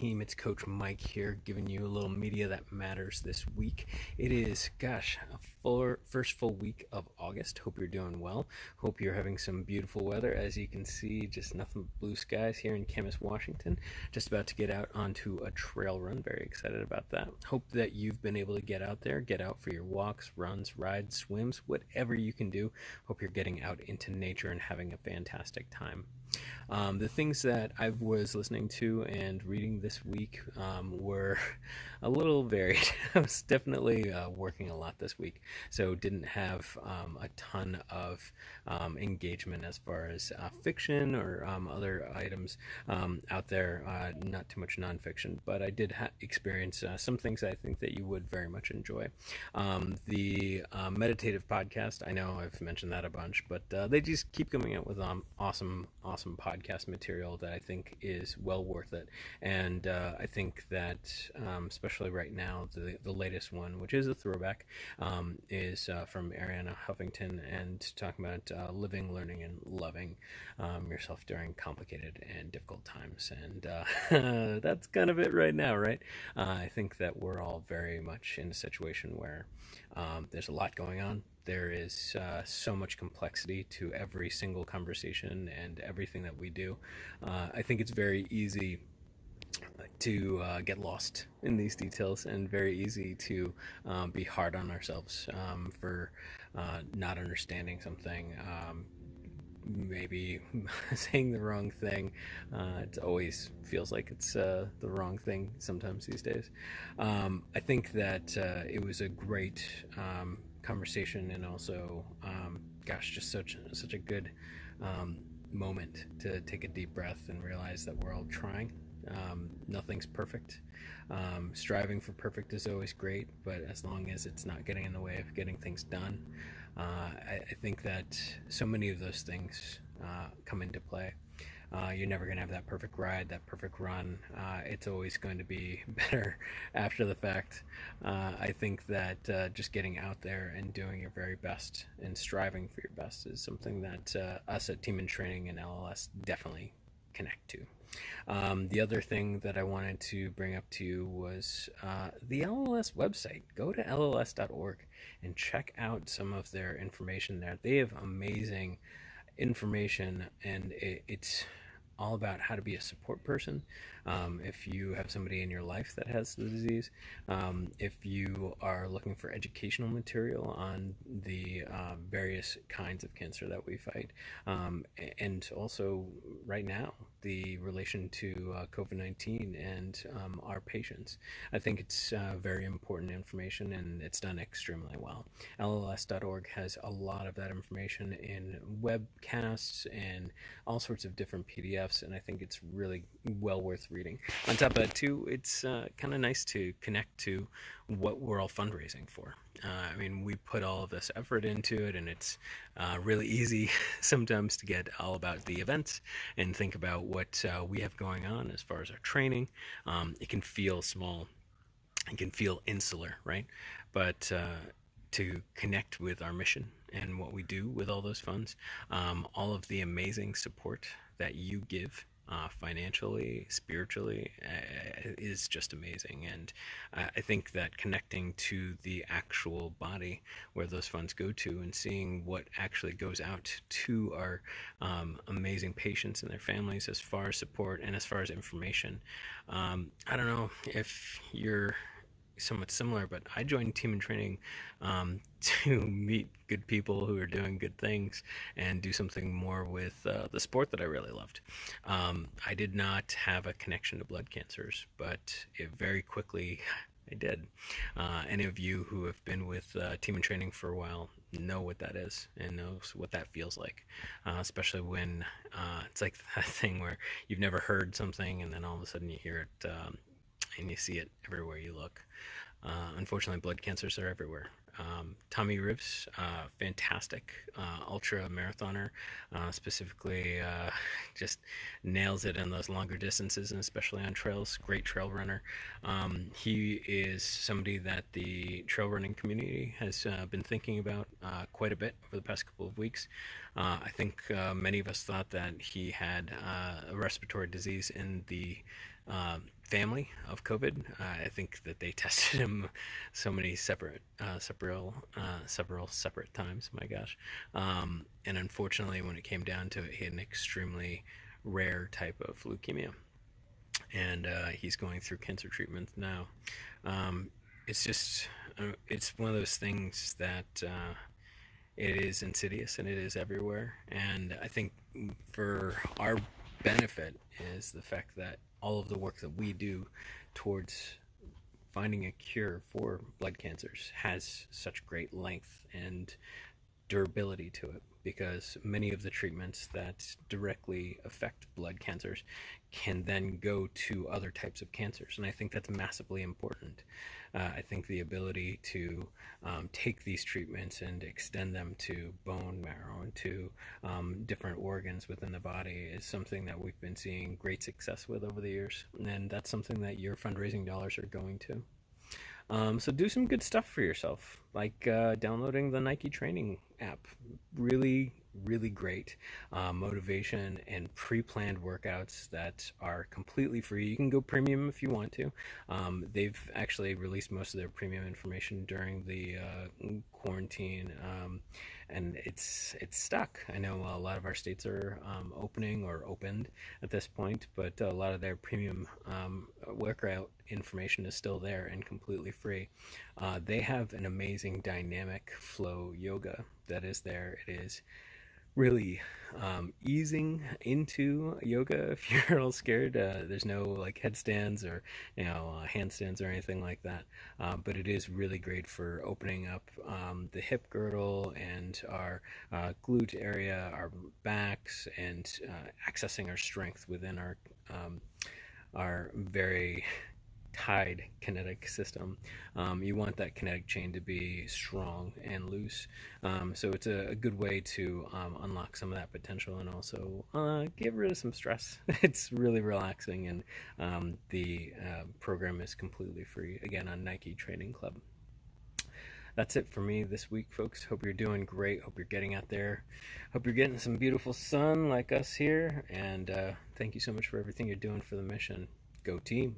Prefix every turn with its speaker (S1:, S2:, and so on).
S1: team. It's Coach Mike here, giving you a little media that matters this week. It is, first full week of August. Hope you're doing well. Hope you're having some beautiful weather. As you can see, just nothing but blue skies here in Camas, Washington. Just about to get out onto a trail run. Very excited about that. Hope that you've been able to get out there, get out for your walks, runs, rides, swims, whatever you can do. Hope you're getting out into nature and having a fantastic time. The things that I was listening to and reading this week were a little varied. I was definitely working a lot this week, so didn't have a ton of engagement as far as fiction or other items out there. Not too much nonfiction, but I did experience some things I think that you would very much enjoy. The meditative podcast, I know I've mentioned that a bunch, but they just keep coming out with awesome podcast material that I think is well worth it. And I think that especially right now, the latest one, which is a throwback, is from Arianna Huffington, and talking about living, learning, and loving yourself during complicated and difficult times. And that's kind of it right now, right? I think that we're all very much in a situation where there's a lot going on. There is so much complexity to every single conversation and everything that we do. I think it's very easy to get lost in these details, and very easy to be hard on ourselves for not understanding something. Maybe saying the wrong thing. It always feels like it's the wrong thing sometimes these days. I think that it was a great conversation, and also just such a good moment to take a deep breath and realize that we're all trying. Nothing's perfect. Striving for perfect is always great, but as long as it's not getting in the way of getting things done, I think that so many of those things come into play. You're never going to have that perfect ride, that perfect run. It's always going to be better after the fact. I think that just getting out there and doing your very best and striving for your best is something that us at Team in Training and LLS definitely connect to. The other thing that I wanted to bring up to you was the LLS website. Go to lls.org and check out some of their information there. They have amazing information, and it's all about how to be a support person. If you have somebody in your life that has the disease, if you are looking for educational material on the various kinds of cancer that we fight, and also right now the relation to COVID-19 and our patients. I think it's very important information, and it's done extremely well. LLS.org has a lot of that information in webcasts and all sorts of different PDFs, and I think it's really well worth reading. On top of that too, it's kind of nice to connect to what we're all fundraising for. I mean, we put all of this effort into it, and it's really easy sometimes to get all about the events and think about what we have going on as far as our training. It can feel small, it can feel insular, right? But to connect with our mission and what we do with all those funds, all of the amazing support that you give financially, spiritually, is just amazing. And I think that connecting to the actual body where those funds go to, and seeing what actually goes out to our amazing patients and their families as far as support and as far as information. I don't know if you're somewhat similar, but I joined Team in Training to meet good people who are doing good things and do something more with the sport that I really loved. I did not have a connection to blood cancers, but it very quickly I did. Any of you who have been with Team in Training for a while know what that is and knows what that feels like, especially when it's like that thing where you've never heard something and then all of a sudden you hear it, and you see it everywhere you look. Unfortunately, blood cancers are everywhere. Tommy Rivs, fantastic ultra marathoner, specifically just nails it in those longer distances, and especially on trails. Great trail runner. He is somebody that the trail running community has been thinking about quite a bit over the past couple of weeks. I think many of us thought that he had a respiratory disease in the family of COVID. I think that they tested him so many several separate times. My gosh, and unfortunately, when it came down to it, he had an extremely rare type of leukemia, and he's going through cancer treatment now. It's just it's one of those things that it is insidious and it is everywhere. And I think for our benefit is the fact that all of the work that we do towards finding a cure for blood cancers has such great length and durability to it, because many of the treatments that directly affect blood cancers can then go to other types of cancers. And I think that's massively important. I think the ability to take these treatments and extend them to bone marrow and to different organs within the body is something that we've been seeing great success with over the years. And that's something that your fundraising dollars are going to. So do some good stuff for yourself, like downloading the Nike training app. Really, really great motivation and pre-planned workouts that are completely free. You can go premium if you want to. They've actually released most of their premium information during the quarantine, and it's stuck. I know a lot of our states are opening or opened at this point, but a lot of their premium workout information is still there and completely free. They have an amazing dynamic flow yoga that is there. It is really easing into yoga if you're all scared. There's no like headstands or handstands or anything like that, but it is really great for opening up the hip girdle and our glute area, our backs, and accessing our strength within our very tied kinetic system. You want that kinetic chain to be strong and loose. So it's a good way to unlock some of that potential and also get rid of some stress. It's really relaxing, and the program is completely free, again, on Nike Training Club. That's it for me this week, folks. Hope you're doing great. Hope you're getting out there. Hope you're getting some beautiful sun like us here. And thank you so much for everything you're doing for the mission. Go team.